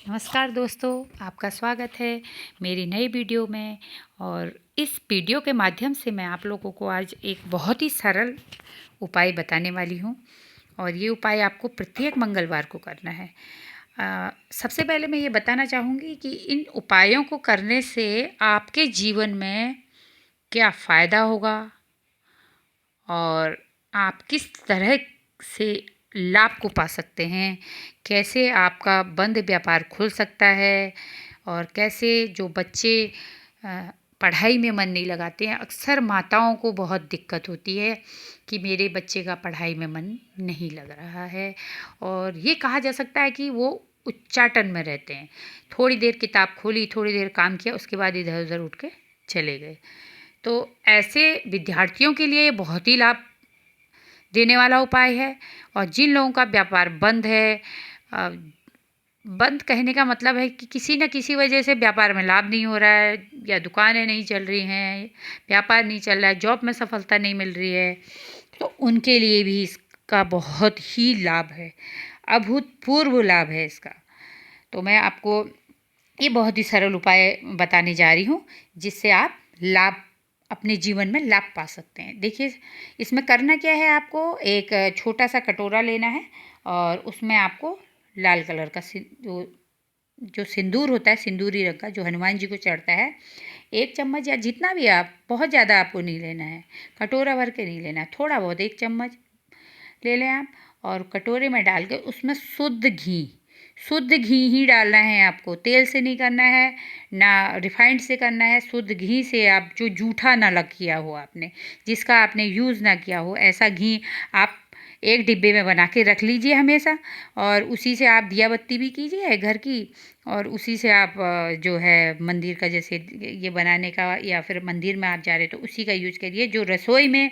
नमस्कार दोस्तों, आपका स्वागत है मेरी नई वीडियो में। और इस वीडियो के माध्यम से मैं आप लोगों को आज एक बहुत ही सरल उपाय बताने वाली हूँ और ये उपाय आपको प्रत्येक मंगलवार को करना है। सबसे पहले मैं ये बताना चाहूँगी कि इन उपायों को करने से आपके जीवन में क्या फ़ायदा होगा और आप किस तरह से लाभ को पा सकते हैं, कैसे आपका बंद व्यापार खुल सकता है और कैसे जो बच्चे पढ़ाई में मन नहीं लगाते हैं। अक्सर माताओं को बहुत दिक्कत होती है कि मेरे बच्चे का पढ़ाई में मन नहीं लग रहा है और ये कहा जा सकता है कि वो उच्चाटन में रहते हैं। थोड़ी देर किताब खोली, थोड़ी देर काम किया, उसके बाद इधर उधर उठ के चले गए। तो ऐसे विद्यार्थियों के लिए बहुत ही लाभ देने वाला उपाय है। और जिन लोगों का व्यापार बंद है, बंद कहने का मतलब है कि किसी न किसी वजह से व्यापार में लाभ नहीं हो रहा है या दुकानें नहीं चल रही हैं, व्यापार नहीं चल रहा है, जॉब में सफलता नहीं मिल रही है, तो उनके लिए भी इसका बहुत ही लाभ है, अभूतपूर्व लाभ है इसका। तो मैं आपको ये बहुत ही सरल उपाय बताने जा रही हूँ जिससे आप लाभ अपने जीवन में लाभ पा सकते हैं। देखिए, इसमें करना क्या है, आपको एक छोटा सा कटोरा लेना है और उसमें आपको लाल कलर का जो सिंदूर होता है, सिंदूरी रंग का, जो हनुमान जी को चढ़ता है, 1 चम्मच या जितना भी, आप बहुत ज़्यादा आपको नहीं लेना है, कटोरा भर के नहीं लेना है, थोड़ा बहुत 1 चम्मच ले लें आप। और कटोरे में डाल के उसमें शुद्ध घी ही डालना है आपको। तेल से नहीं करना है, ना रिफाइंड से करना है, शुद्ध घी से। आप जो जूठा ना लग किया हो आपने, जिसका आपने यूज़ ना किया हो, ऐसा घी आप एक डिब्बे में बना के रख लीजिए हमेशा। और उसी से आप दिया बत्ती भी कीजिए घर की, और उसी से आप जो है मंदिर का, जैसे ये बनाने का, या फिर मंदिर में आप जा रहे तो उसी का यूज करिए। जो रसोई में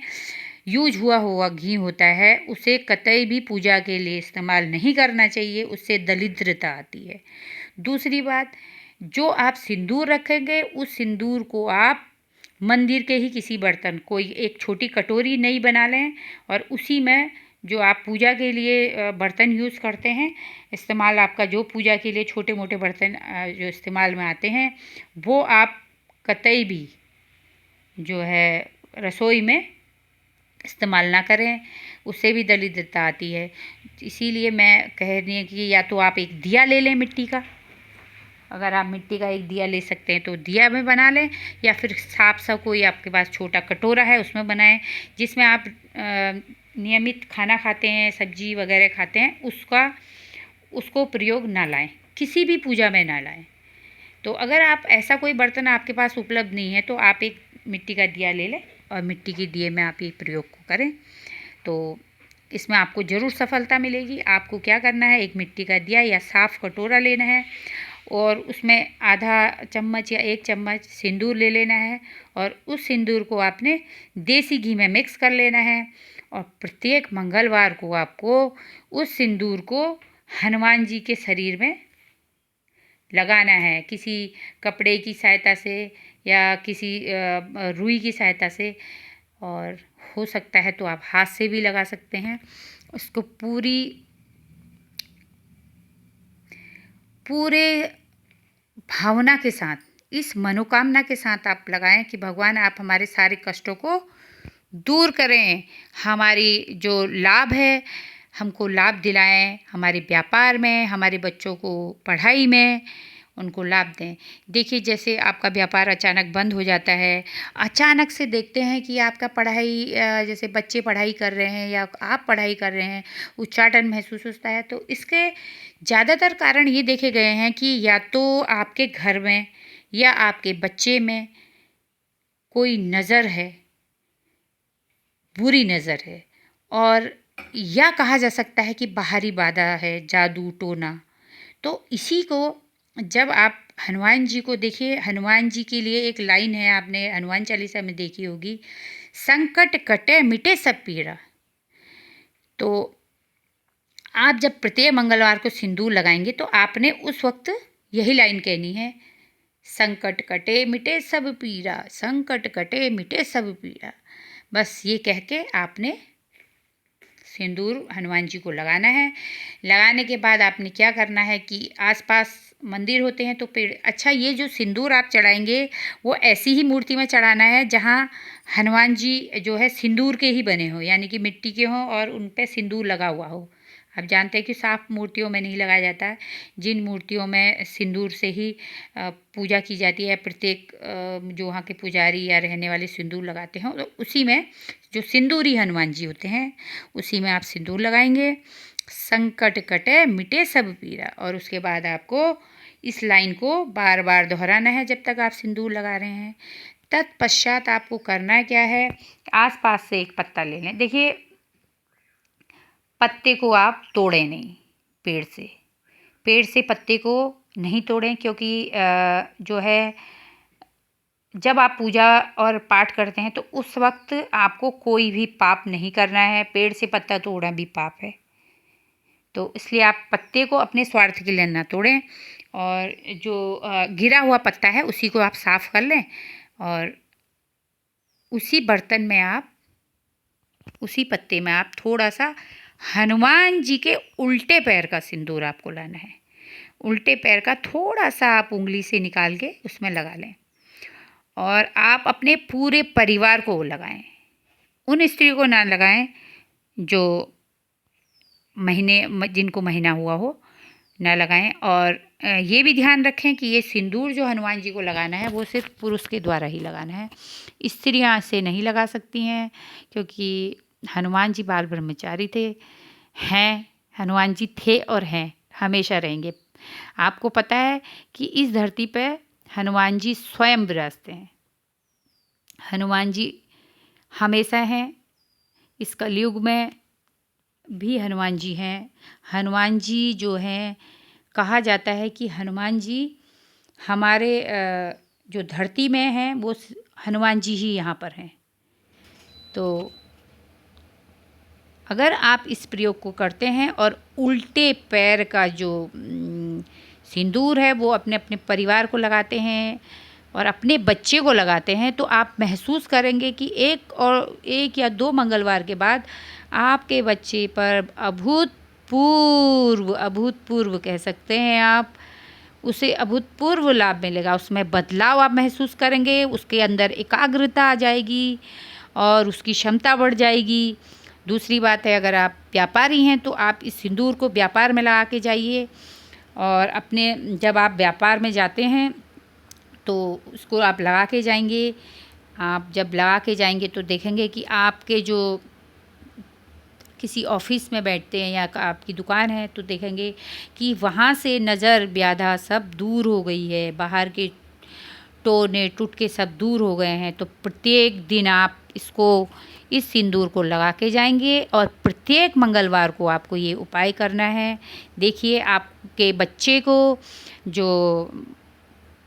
यूज हुआ घी होता है उसे कतई भी पूजा के लिए इस्तेमाल नहीं करना चाहिए, उससे दरिद्रता आती है। दूसरी बात, जो आप सिंदूर रखेंगे उस सिंदूर को आप मंदिर के ही किसी बर्तन, कोई एक छोटी कटोरी नई बना लें और उसी में जो आप पूजा के लिए बर्तन यूज़ करते हैं, इस्तेमाल आपका जो पूजा के लिए छोटे मोटे बर्तन जो इस्तेमाल में आते हैं, वो आप कतई भी जो है रसोई में इस्तेमाल ना करें, उससे भी दरिद्रता आती है। इसीलिए मैं कह रही हूँ कि या तो आप एक दिया ले लें मिट्टी का, अगर आप मिट्टी का एक दिया ले सकते हैं तो दिया में बना लें, या फिर साफ सा कोई आपके पास छोटा कटोरा है उसमें बनाएं, जिसमें आप नियमित खाना खाते हैं, सब्जी वगैरह खाते हैं, उसको प्रयोग ना लाएं, किसी भी पूजा में ना लाएं। तो अगर आप ऐसा कोई बर्तन आपके पास उपलब्ध नहीं है तो आप एक मिट्टी का दिया ले लें और मिट्टी के दिए में आप ये प्रयोग को करें, तो इसमें आपको ज़रूर सफलता मिलेगी। आपको क्या करना है, एक मिट्टी का दिया या साफ़ कटोरा लेना है और उसमें आधा चम्मच या 1 चम्मच सिंदूर ले लेना है और उस सिंदूर को आपने देसी घी में मिक्स कर लेना है। और प्रत्येक मंगलवार को आपको उस सिंदूर को हनुमान जी के शरीर में लगाना है, किसी कपड़े की सहायता से या किसी रुई की सहायता से, और हो सकता है तो आप हाथ से भी लगा सकते हैं। उसको पूरे भावना के साथ, इस मनोकामना के साथ आप लगाएं कि भगवान आप हमारे सारे कष्टों को दूर करें, हमारी जो लाभ है हमको लाभ दिलाएं, हमारे व्यापार में, हमारे बच्चों को पढ़ाई में उनको लाभ दें। देखिए, जैसे आपका व्यापार अचानक बंद हो जाता है, अचानक से देखते हैं कि आपका पढ़ाई, जैसे बच्चे पढ़ाई कर रहे हैं या आप पढ़ाई कर रहे हैं, उच्चाटन महसूस होता है, तो इसके ज़्यादातर कारण ये देखे गए हैं कि या तो आपके घर में या आपके बच्चे में कोई नज़र है, बुरी नज़र है, और या कहा जा सकता है कि बाहरी बाधा है, जादू टोना। तो इसी को जब आप हनुमान जी को देखिए, हनुमान जी के लिए एक लाइन है, आपने हनुमान चालीसा में देखी होगी, संकट कटे मिटे सब पीड़ा। तो आप जब प्रत्येक मंगलवार को सिंदूर लगाएंगे तो आपने उस वक्त यही लाइन कहनी है, संकट कटे मिटे सब पीड़ा, संकट कटे मिटे सब पीड़ा। बस ये कह के आपने सिंदूर हनुमान जी को लगाना है। लगाने के बाद आपने क्या करना है कि आसपास मंदिर होते हैं तो पेड़, अच्छा ये जो सिंदूर आप चढ़ाएंगे वो ऐसी ही मूर्ति में चढ़ाना है जहाँ हनुमान जी जो है सिंदूर के ही बने हो, यानी कि मिट्टी के हों और उन पे सिंदूर लगा हुआ हो। आप जानते हैं कि साफ मूर्तियों में नहीं लगाया जाता है। जिन मूर्तियों में सिंदूर से ही पूजा की जाती है, प्रत्येक जो वहाँ के पुजारी या रहने वाले सिंदूर लगाते हैं, तो उसी में जो सिंदूरी हनुमान जी होते हैं उसी में आप सिंदूर लगाएंगे। संकट कटे मिटे सब पीरा, और उसके बाद आपको इस लाइन को बार बार दोहराना है जब तक आप सिंदूर लगा रहे हैं। तत्पश्चात आपको करना क्या है, आसपास से एक पत्ता ले लें। देखिए, पत्ते को आप तोड़ें नहीं, पेड़ से पत्ते को नहीं तोड़ें, क्योंकि जो है जब आप पूजा और पाठ करते हैं तो उस वक्त आपको कोई भी पाप नहीं करना है। पेड़ से पत्ता तोड़ना भी पाप है, तो इसलिए आप पत्ते को अपने स्वार्थ के लिए ना तोड़ें। और जो गिरा हुआ पत्ता है उसी को आप साफ़ कर लें, और उसी बर्तन में आप, उसी पत्ते में आप थोड़ा सा हनुमान जी के उल्टे पैर का सिंदूर आपको लाना है। उल्टे पैर का थोड़ा सा आप उंगली से निकाल के उसमें लगा लें, और आप अपने पूरे परिवार को लगाएं। उन स्त्रियों को ना लगाएं जो जिनको महीना हुआ हो, ना लगाएं। और ये भी ध्यान रखें कि ये सिंदूर जो हनुमान जी को लगाना है वो सिर्फ पुरुष के द्वारा ही लगाना है, स्त्रियां से नहीं लगा सकती हैं, क्योंकि हनुमान जी बाल ब्रह्मचारी थे, हैं, हनुमान जी थे और हैं, हमेशा रहेंगे। आपको पता है कि इस धरती पे हनुमान जी स्वयं विराजते हैं। हनुमान जी हमेशा हैं, इस कलयुग में भी हनुमान जी हैं। हनुमान जी जो हैं, कहा जाता है कि हनुमान जी हमारे जो धरती में हैं वो हनुमान जी ही यहाँ पर हैं। तो अगर आप इस प्रयोग को करते हैं और उल्टे पैर का जो सिंदूर है वो अपने अपने परिवार को लगाते हैं और अपने बच्चे को लगाते हैं, तो आप महसूस करेंगे कि एक या दो मंगलवार के बाद आपके बच्चे पर अभूतपूर्व कह सकते हैं आप, उसे अभूतपूर्व लाभ मिलेगा। उसमें बदलाव आप महसूस करेंगे, उसके अंदर एकाग्रता आ जाएगी और उसकी क्षमता बढ़ जाएगी। दूसरी बात है, अगर आप व्यापारी हैं तो आप इस सिंदूर को व्यापार में लगा के जाइए, और जब आप व्यापार में जाते हैं तो उसको आप लगा के जाएंगे। आप जब लगा के जाएंगे तो देखेंगे कि आपके जो किसी ऑफिस में बैठते हैं या आपकी दुकान है तो देखेंगे कि वहाँ से नज़र व्याधा सब दूर हो गई है, बाहर के टोने टुटके सब दूर हो गए हैं। तो प्रत्येक दिन आप इस सिंदूर को लगा के जाएंगे, और प्रत्येक मंगलवार को आपको ये उपाय करना है। देखिए, आपके बच्चे को जो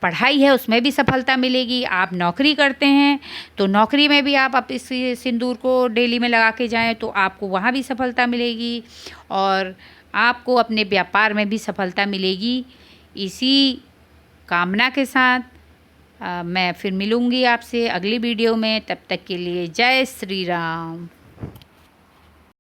पढ़ाई है उसमें भी सफलता मिलेगी। आप नौकरी करते हैं तो नौकरी में भी आप इस सिंदूर को डेली में लगा के जाएं तो आपको वहाँ भी सफलता मिलेगी, और आपको अपने व्यापार में भी सफलता मिलेगी। इसी कामना के साथ मैं फिर मिलूँगी आपसे अगली वीडियो में। तब तक के लिए जय श्री राम।